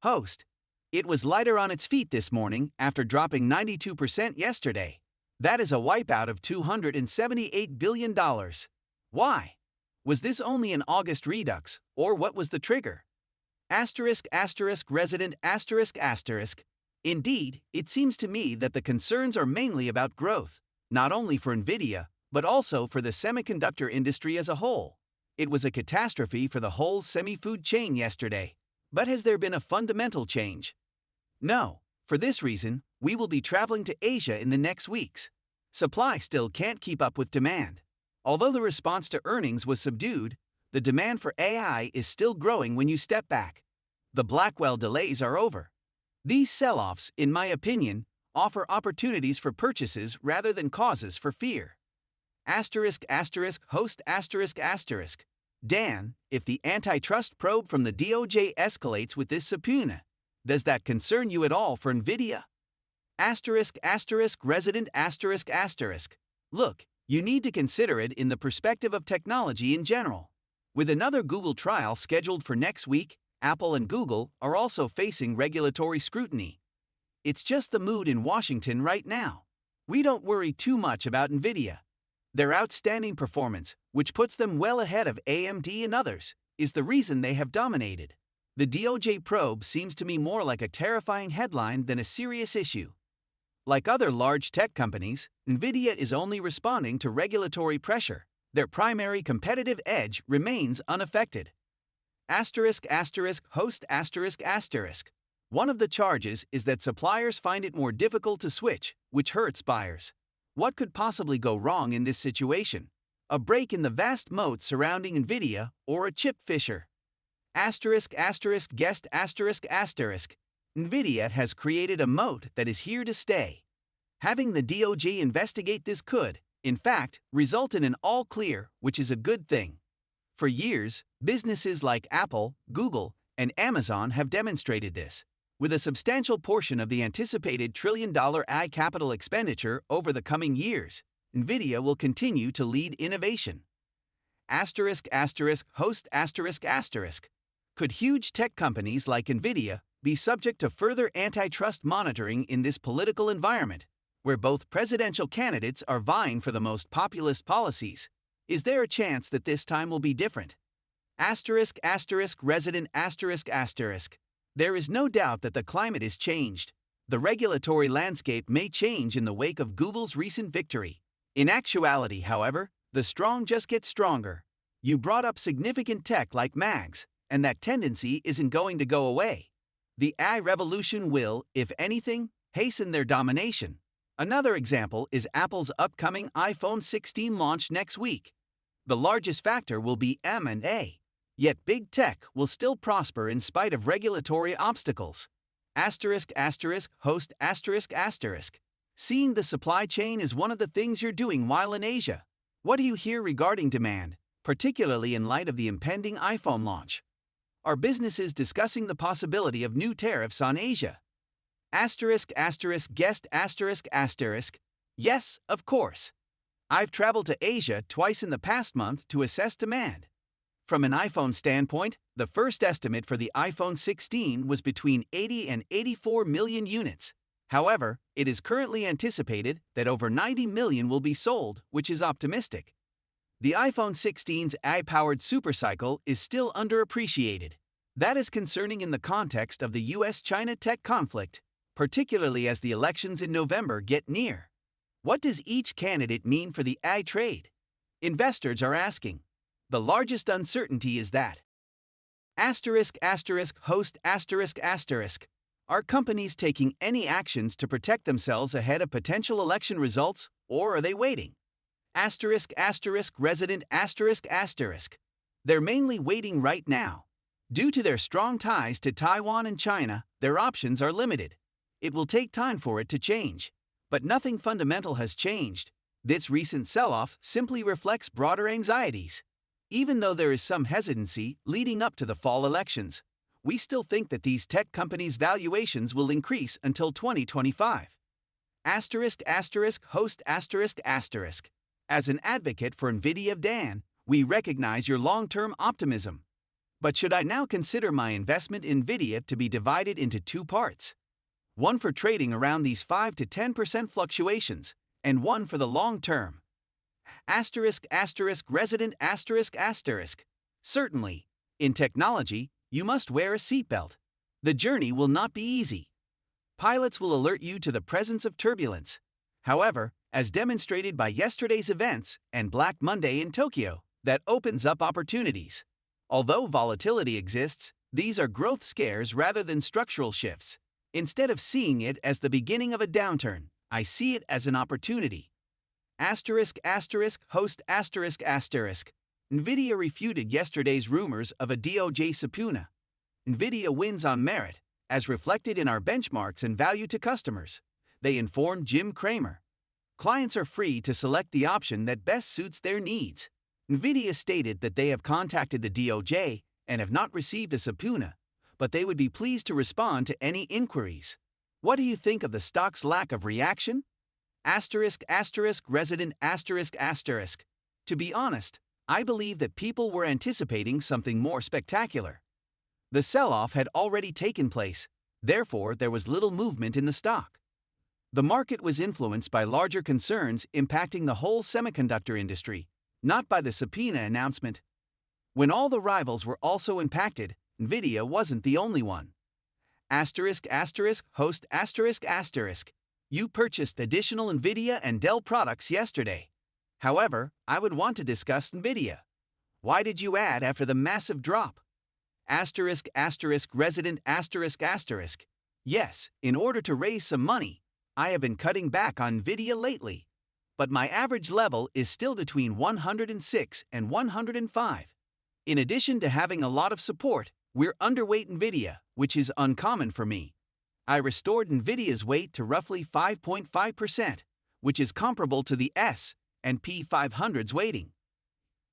Host. It was lighter on its feet this morning after dropping 92% yesterday. That is a wipeout of $278 billion. Why? Was this only an August redux, or what was the trigger? Resident ***. Indeed, it seems to me that the concerns are mainly about growth, not only for Nvidia, but also for the semiconductor industry as a whole. It was a catastrophe for the whole semi-food chain yesterday. But has there been a fundamental change? No. For this reason, we will be traveling to Asia in the next weeks. Supply still can't keep up with demand. Although the response to earnings was subdued, the demand for AI is still growing when you step back. The Blackwell delays are over. These sell-offs, in my opinion, offer opportunities for purchases rather than causes for fear. Host ***. Dan, if the antitrust probe from the DOJ escalates with this subpoena, does that concern you at all for Nvidia? Resident ***. Look, you need to consider it in the perspective of technology in general. With another Google trial scheduled for next week, Apple and Google are also facing regulatory scrutiny. It's just the mood in Washington right now. We don't worry too much about Nvidia. Their outstanding performance, which puts them well ahead of AMD and others, is the reason they have dominated. The DOJ probe seems to me more like a terrifying headline than a serious issue. Like other large tech companies, Nvidia is only responding to regulatory pressure. Their primary competitive edge remains unaffected. Host ***. One of the charges is that suppliers find it more difficult to switch, which hurts buyers. What could possibly go wrong in this situation? A break in the vast moat surrounding Nvidia or a chip fissure? Guest ***. Nvidia has created a moat that is here to stay. Having the DOJ investigate this could, in fact, result in an all clear, which is a good thing. For years, businesses like Apple, Google, and Amazon have demonstrated this. With a substantial portion of the anticipated trillion-dollar AI capital expenditure over the coming years, Nvidia will continue to lead innovation. Host ***. Could huge tech companies like Nvidia be subject to further antitrust monitoring in this political environment, where both presidential candidates are vying for the most populist policies? Is there a chance that this time will be different? Resident ***. There is no doubt that the climate is changed. The regulatory landscape may change in the wake of Google's recent victory. In actuality, however, the strong just get stronger. You brought up significant tech like MAGs, and that tendency isn't going to go away. The AI revolution will, if anything, hasten their domination. Another example is Apple's upcoming iPhone 16 launch next week. The largest factor will be M&A. Yet big tech will still prosper in spite of regulatory obstacles. Host ***. Seeing the supply chain is one of the things you're doing while in Asia. What do you hear regarding demand, particularly in light of the impending iPhone launch? Are businesses discussing the possibility of new tariffs on Asia? Guest ***. Yes, of course. I've traveled to Asia twice in the past month to assess demand. From an iPhone standpoint, the first estimate for the iPhone 16 was between 80 and 84 million units. However, it is currently anticipated that over 90 million will be sold, which is optimistic. The iPhone 16's AI-powered supercycle is still underappreciated. That is concerning in the context of the US-China tech conflict, particularly as the elections in November get near. What does each candidate mean for the AI trade? Investors are asking. The largest uncertainty is that. Host ***. Are companies taking any actions to protect themselves ahead of potential election results, or are they waiting? Resident ***. They're mainly waiting right now. Due to their strong ties to Taiwan and China, their options are limited. It will take time for it to change. But nothing fundamental has changed. This recent sell-off simply reflects broader anxieties. Even though there is some hesitancy leading up to the fall elections, we still think that these tech companies' valuations will increase until 2025. Host ***. As an advocate for Nvidia, Dan, we recognize your long-term optimism. But should I now consider my investment in Nvidia to be divided into two parts? One for trading around these 5 to 10% fluctuations, and one for the long term. Resident ***. Certainly, in technology, you must wear a seatbelt. The journey will not be easy. Pilots will alert you to the presence of turbulence. However, as demonstrated by yesterday's events and Black Monday in Tokyo, that opens up opportunities. Although volatility exists, these are growth scares rather than structural shifts. Instead of seeing it as the beginning of a downturn, I see it as an opportunity. Host Nvidia refuted yesterday's rumors of a DOJ subpoena. Nvidia wins on merit, as reflected in our benchmarks and value to customers, they informed Jim Cramer. Clients are free to select the option that best suits their needs. Nvidia stated that they have contacted the DOJ and have not received a subpoena, but they would be pleased to respond to any inquiries. What do you think of the stock's lack of reaction? Resident ***. To be honest, I believe that people were anticipating something more spectacular. The sell-off had already taken place, therefore there was little movement in the stock. The market was influenced by larger concerns impacting the whole semiconductor industry, not by the subpoena announcement. When all the rivals were also impacted, Nvidia wasn't the only one. Host ***. You purchased additional Nvidia and Dell products yesterday. However, I would want to discuss Nvidia. Why did you add after the massive drop? Resident ***. Yes, in order to raise some money, I have been cutting back on Nvidia lately. But my average level is still between 106 and 105. In addition to having a lot of support, we're underweight Nvidia, which is uncommon for me. I restored Nvidia's weight to roughly 5.5%, which is comparable to the S&P 500's weighting.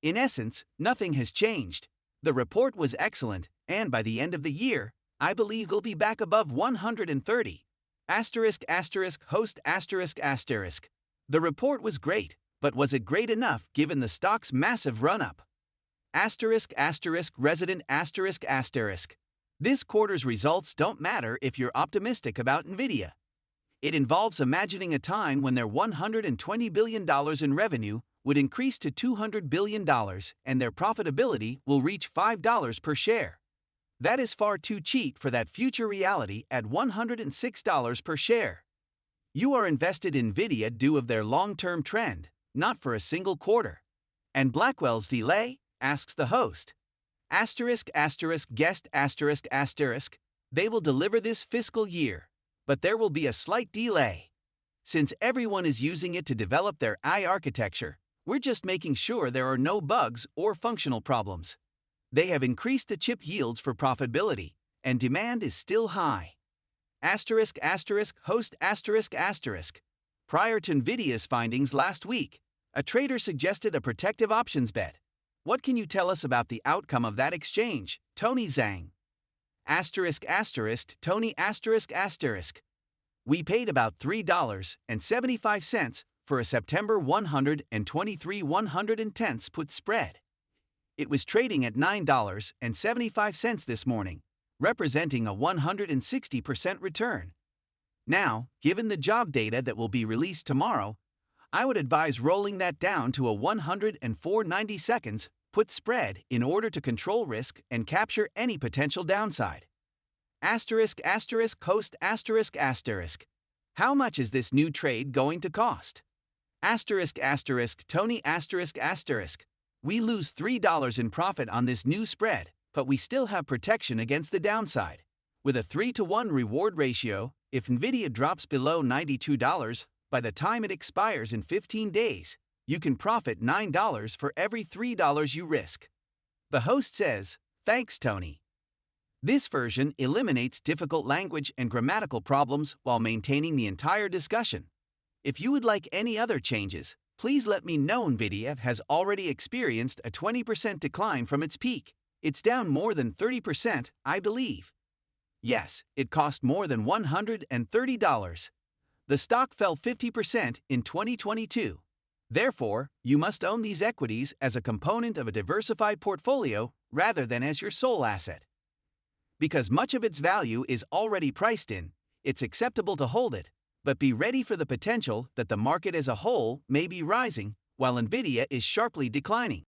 In essence, nothing has changed. The report was excellent, and by the end of the year, I believe it'll be back above 130. Host ***. The report was great, but was it great enough given the stock's massive run-up? Resident ***. This quarter's results don't matter if you're optimistic about Nvidia. It involves imagining a time when their $120 billion in revenue would increase to $200 billion and their profitability will reach $5 per share. That is far too cheap for that future reality at $106 per share. You are invested in Nvidia due of their long-term trend, not for a single quarter. And Blackwell's delay? Asks the host. Guest ***. They will deliver this fiscal year, but there will be a slight delay. Since everyone is using it to develop their AI architecture, we're just making sure there are no bugs or functional problems. They have increased the chip yields for profitability, and demand is still high. Host ***. Prior to Nvidia's findings last week, a trader suggested a protective options bet. What can you tell us about the outcome of that exchange, Tony Zhang? Tony ***. We paid about $3.75 for a September 123 110ths put spread. It was trading at $9.75 this morning, representing a 160% return. Now, given the job data that will be released tomorrow, I would advise rolling that down to a 104.90 seconds put spread in order to control risk and capture any potential downside. Host ***. How much is this new trade going to cost? Tony ***. We lose $3 in profit on this new spread, but we still have protection against the downside. With a 3-to-1 reward ratio, if Nvidia drops below $92, by the time it expires in 15 days, you can profit $9 for every $3 you risk. The host says, "Thanks, Tony." This version eliminates difficult language and grammatical problems while maintaining the entire discussion. If you would like any other changes, please let me know. Nvidia has already experienced a 20% decline from its peak. It's down more than 30%, I believe. Yes, it cost more than $130. The stock fell 50% in 2022. Therefore, you must own these equities as a component of a diversified portfolio rather than as your sole asset. Because much of its value is already priced in, it's acceptable to hold it, but be ready for the potential that the market as a whole may be rising while Nvidia is sharply declining.